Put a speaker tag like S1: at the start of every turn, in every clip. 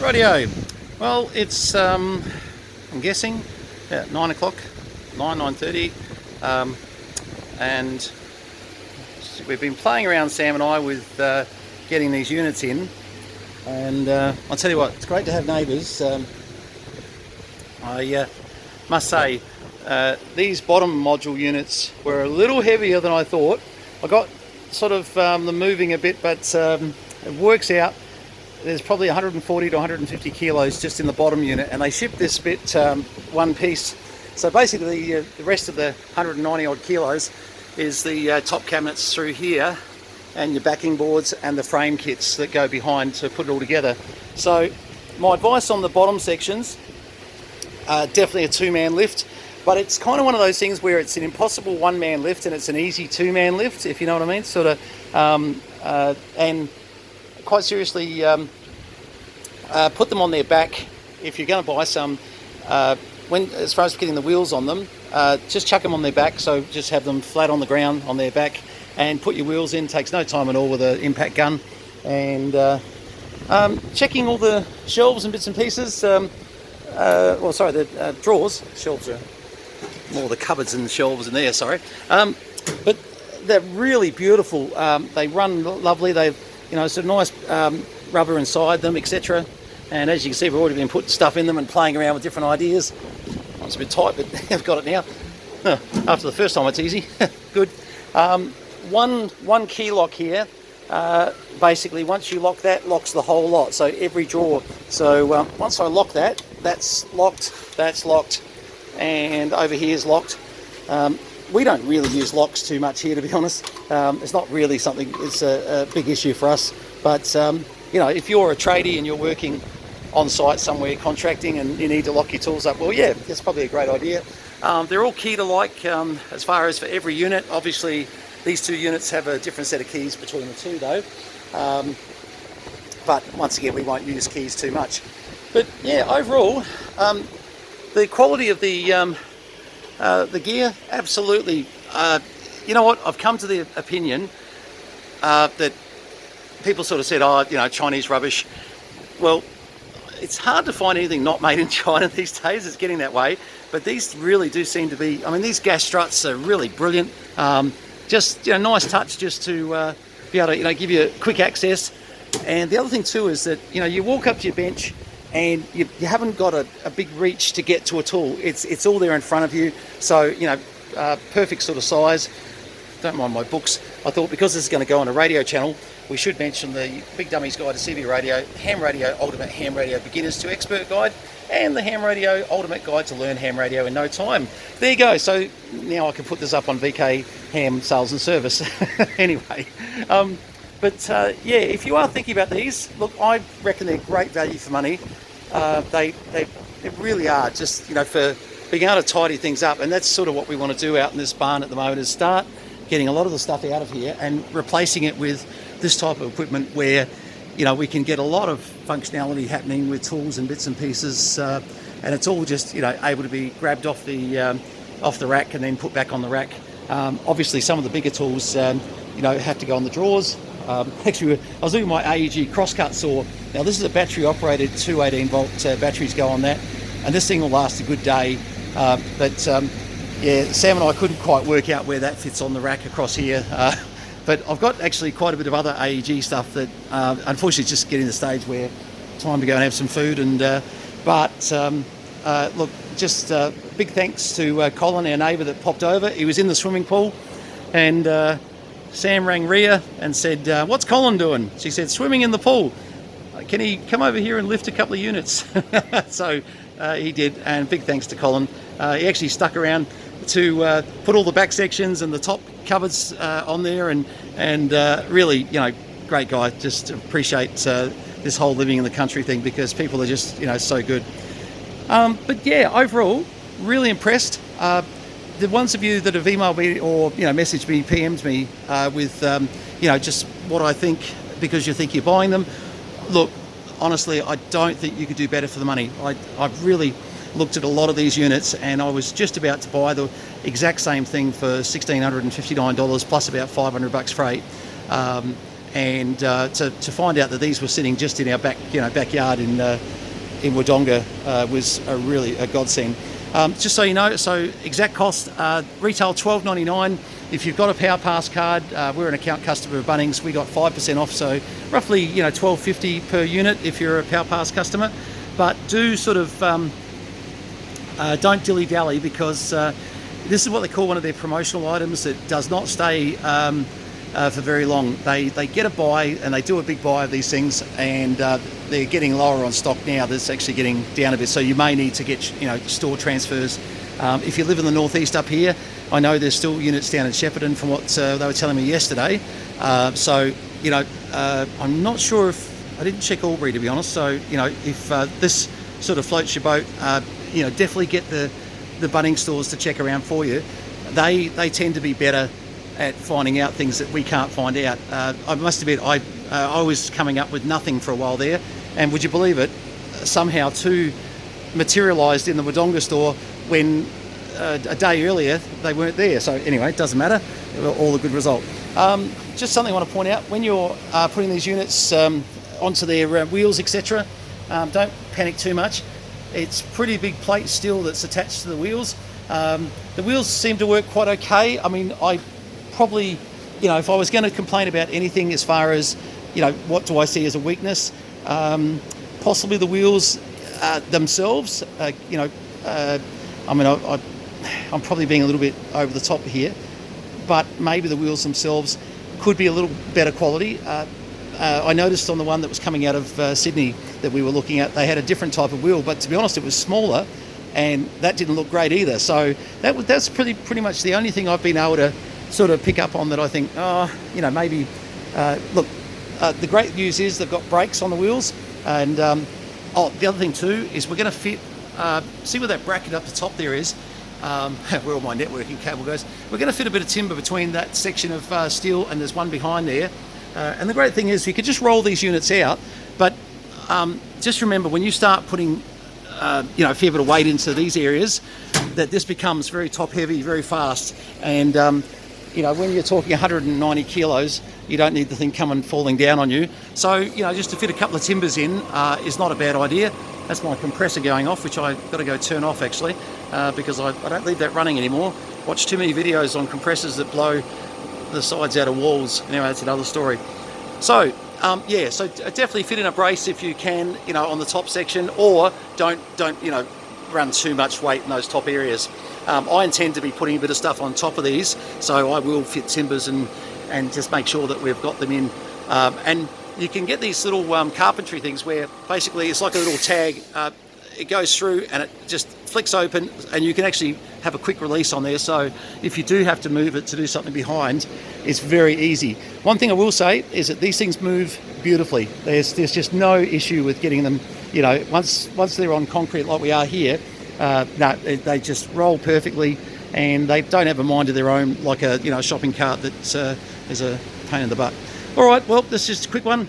S1: Rightio. Well, it's I'm guessing about 9 o'clock, 9:30, and we've been playing around, Sam and I, with getting these units in. And I'll tell you what, it's great to have neighbours. I must say, these bottom module units were a little heavier than I thought. I got sort of them moving a bit, but it works out. There's probably 140 to 150 kilos just in the bottom unit, and they ship this bit one piece. So basically the rest of the 190 odd kilos is the top cabinets through here, and your backing boards and the frame kits that go behind to put it all together. So my advice on the bottom sections, definitely a two-man lift, but it's kind of one of those things where it's an impossible one-man lift and it's an easy two-man lift, if you know what I mean, sort of. And quite seriously, put them on their back if you're going to buy some. As far as getting the wheels on them, just chuck them on their back, so just have them flat on the ground on their back and put your wheels in. Takes no time at all with an impact gun. And checking all the shelves and bits and pieces, the drawers. Shelves are more the cupboards and shelves in there, sorry. But they're really beautiful. They run lovely. They've, sort of nice rubber inside them, etc. And as you can see, we've already been putting stuff in them and playing around with different ideas. It's a bit tight, but I've got it now. After the first time, it's easy. Good. One key lock here. Basically, once you lock that, locks the whole lot. So every drawer. So once I lock that, that's locked, and over here is locked. We don't really use locks too much here, to be honest. It's not really something, it's a big issue for us. But, if you're a tradie and you're working on site somewhere contracting and you need to lock your tools up, well, yeah, that's probably a great idea. They're all key to like, as far as for every unit. Obviously, these two units have a different set of keys between the two, though. But once again, we won't use keys too much. But yeah, overall, the quality of the gear, absolutely. You know what? I've come to the opinion that people sort of said, Chinese rubbish. Well, it's hard to find anything not made in China these days. It's getting that way. But these really do seem to be, these gas struts are really brilliant. Just, nice touch just to be able to, give you quick access. And the other thing too is that, you walk up to your bench and you haven't got a big reach to get to a tool. It's all there in front of you. So, perfect sort of size. Don't mind my books. I thought because this is going to go on a radio channel, we should mention the Big Dummies Guide to CV Radio, Ham Radio, Ultimate Ham Radio Beginners to Expert Guide, and the Ham Radio Ultimate Guide to Learn Ham Radio in No Time. There you go. So now I can put this up on VK Ham Sales and Service. Anyway, if you are thinking about these, look, I reckon they're great value for money. They really are, just, for being able to tidy things up. And that's sort of what we want to do out in this barn at the moment, is start getting a lot of the stuff out of here and replacing it with this type of equipment where, we can get a lot of functionality happening with tools and bits and pieces, and it's all just, able to be grabbed off the rack and then put back on the rack. Obviously, some of the bigger tools, have to go on the drawers. Actually, I was doing my AEG crosscut saw. Now, this is a battery-operated 218-volt batteries go on that, and this thing will last a good day. Sam and I couldn't quite work out where that fits on the rack across here. But I've got actually quite a bit of other AEG stuff that, unfortunately, it's just getting to the stage where time to go and have some food. And look, just big thanks to Colin, our neighbour that popped over. He was in the swimming pool, and Sam rang Ria and said, "What's Colin doing?" She said, "Swimming in the pool. Can he come over here and lift a couple of units?" So he did, and big thanks to Colin. He actually stuck around to put all the back sections and the top cupboards on there, and really, great guy. Just appreciate this whole living in the country thing, because people are just, so good. But yeah, overall, really impressed. The ones of you that have emailed me or messaged me, PM'd me with just what I think, because you think you're buying them. Look, honestly, I don't think you could do better for the money. I've really looked at a lot of these units, and I was just about to buy the exact same thing for $1,659 plus about $500 freight. and to find out that these were sitting just in our backyard in Wodonga was a godsend. Just so you know, so exact cost, retail $12.99. If you've got a Power Pass card, we're an account customer of Bunnings, we got 5% off, so roughly $12.50 per unit if you're a Power Pass customer. But do sort of don't dilly-dally, because this is what they call one of their promotional items that does not stay for very long. They get a buy, and they do a big buy of these things, and they're getting lower on stock now. That's actually getting down a bit, so you may need to get store transfers. If you live in the northeast up here, I know there's still units down in Shepparton from what they were telling me yesterday. So I'm not sure if I didn't check Albury, to be honest. So if this sort of floats your boat, definitely get the Bunnings stores to check around for you. They tend to be better at finding out things that we can't find out. I must admit, I was coming up with nothing for a while there, and would you believe it, somehow two materialised in the Wodonga store when a day earlier they weren't there. So anyway, it doesn't matter, all a good result. Just something I want to point out, when you're putting these units onto their wheels, etc., don't panic too much. It's pretty big plate steel that's attached to the wheels. The wheels seem to work quite okay. I mean, I probably, if I was going to complain about anything as far as, what do I see as a weakness, possibly the wheels themselves. I'm probably being a little bit over the top here, but maybe the wheels themselves could be a little better quality. I noticed on the one that was coming out of Sydney that we were looking at, they had a different type of wheel, but to be honest, it was smaller, and that didn't look great either. So that's pretty much the only thing I've been able to sort of pick up on that I think, maybe. Look, the great news is they've got brakes on the wheels, and the other thing too is we're going to fit. See where that bracket up the top there is. Where all my networking cable goes. We're going to fit a bit of timber between that section of steel, and there's one behind there. And the great thing is you could just roll these units out, but just remember, when you start putting a fair bit of weight into these areas, that this becomes very top heavy very fast. And when you're talking 190 kilos, you don't need the thing coming falling down on you. So just to fit a couple of timbers in is not a bad idea. That's my compressor going off, which I've got to go turn off actually, because I don't leave that running anymore. Watch too many videos on compressors that blow the sides out of walls. Anyway, that's another story. So so definitely fit in a brace if you can, on the top section, or don't run too much weight in those top areas. I intend to be putting a bit of stuff on top of these, so I will fit timbers and just make sure that we've got them in. And you can get these little carpentry things where basically it's like a little tag. It goes through and it just flicks open, and you can actually have a quick release on there. So if you do have to move it to do something behind, it's very easy. One thing I will say is that these things move beautifully. There's just no issue with getting them. Once they're on concrete like we are here, they just roll perfectly, and they don't have a mind of their own like a shopping cart that is a pain in the butt. All right, well, this is just a quick one.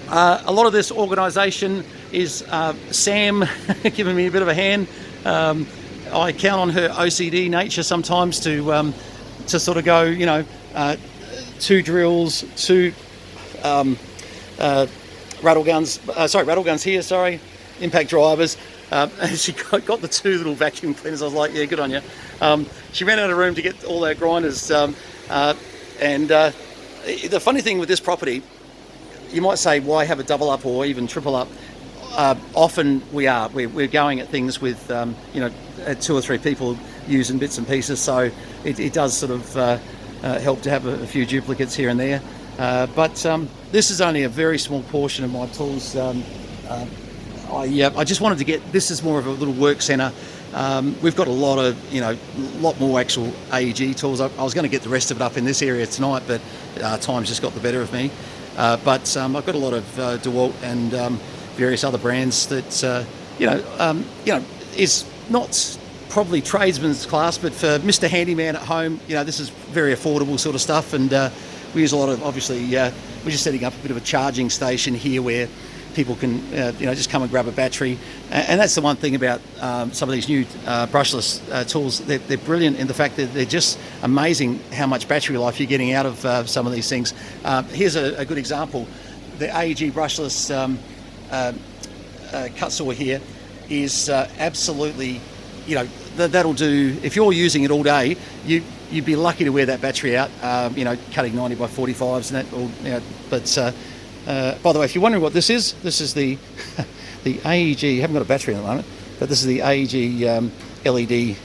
S1: A lot of this organisation is Sam giving me a bit of a hand. I count on her OCD nature sometimes to sort of go, 2 drills, 2 rattle guns here, impact drivers. And she got the 2 little vacuum cleaners. I was like, yeah, good on you. She ran out of room to get all our grinders. The funny thing with this property, you might say, why have a double up or even triple up? Often we're going at things with 2 or 3 people using bits and pieces, so it does sort of help to have a few duplicates here and there. But this is only a very small portion of my tools. I just wanted to get, this is more of a little work centre. We've got a lot more actual AEG tools. I was going to get the rest of it up in this area tonight, but time's just got the better of me. But I've got a lot of DeWalt and various other brands that is not probably tradesman's class, but for Mr. Handyman at home, this is very affordable sort of stuff. And we use a lot of, obviously, we're just setting up a bit of a charging station here where people can just come and grab a battery. And that's the one thing about some of these new brushless tools. They're brilliant in the fact that they're just amazing how much battery life you're getting out of some of these things. Here's a good example. The AEG brushless cut saw here is absolutely, that'll do. If you're using it all day, you'd be lucky to wear that battery out, cutting 90 by 45s and that. But by the way, if you're wondering what this is the the AEG. I haven't got a battery at the moment, but this is the AEG LED,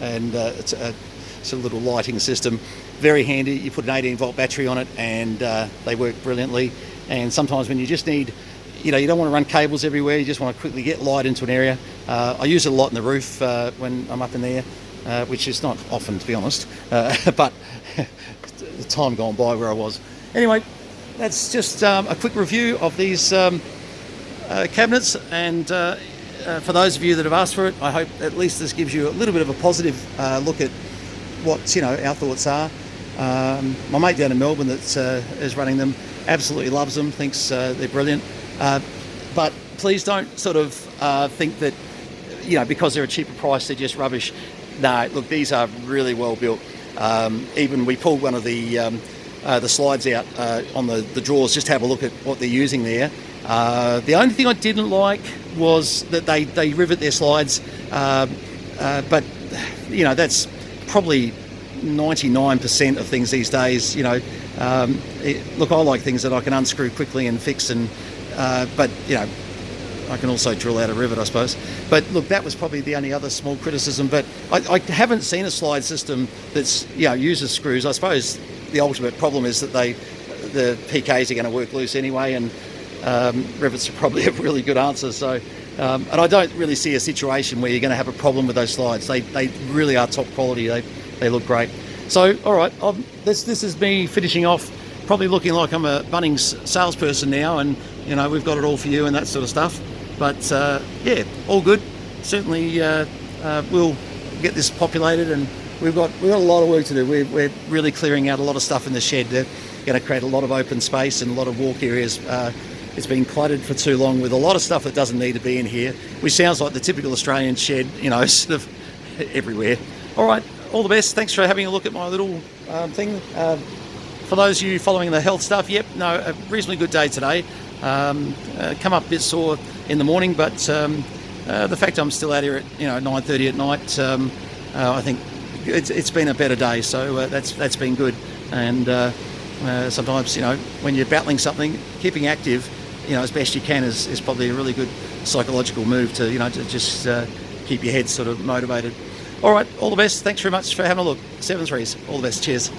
S1: and it's a little lighting system. Very handy. You put an 18-volt battery on it, and they work brilliantly. And sometimes when you just need, you don't want to run cables everywhere. You just want to quickly get light into an area. I use it a lot in the roof when I'm up in there, which is not often, to be honest. But the time gone by where I was. Anyway, that's just a quick review of these cabinets. And for those of you that have asked for it, I hope at least this gives you a little bit of a positive look at what our thoughts are. My mate down in Melbourne that is running them absolutely loves them, thinks they're brilliant. But please don't sort of think that, because they're a cheaper price, they're just rubbish. No, look, these are really well built. Even we pulled one of the slides out on the drawers just to have a look at what they're using there. The only thing I didn't like was that they rivet their slides, but that's probably 99% of things these days. Look, I like things that I can unscrew quickly and fix, and but I can also drill out a rivet, I suppose. But look, that was probably the only other small criticism. But I haven't seen a slide system that's uses screws. I suppose the ultimate problem is that the PKs are going to work loose anyway, and rivets are probably a really good answer. So, and I don't really see a situation where you're going to have a problem with those slides. They really are top quality. They look great. So, all right, this is me finishing off, probably looking like I'm a Bunnings salesperson now, and we've got it all for you and that sort of stuff. But yeah, all good. Certainly, we'll get this populated, and we've got a lot of work to do. We're really clearing out a lot of stuff in the shed. They're going to create a lot of open space and a lot of walk areas. It's been cluttered for too long with a lot of stuff that doesn't need to be in here, which sounds like the typical Australian shed, sort of everywhere. All right, all the best. Thanks for having a look at my little thing. For those of you following the health stuff, a reasonably good day today. Come up a bit sore in the morning, but the fact I'm still out here at 9:30 at night, I think it's been a better day. So that's been good. And sometimes when you're battling something, keeping active, as best you can is probably a really good psychological move to to just keep your head sort of motivated. All right, all the best. Thanks very much for having a look. 7 3s. All the best. Cheers.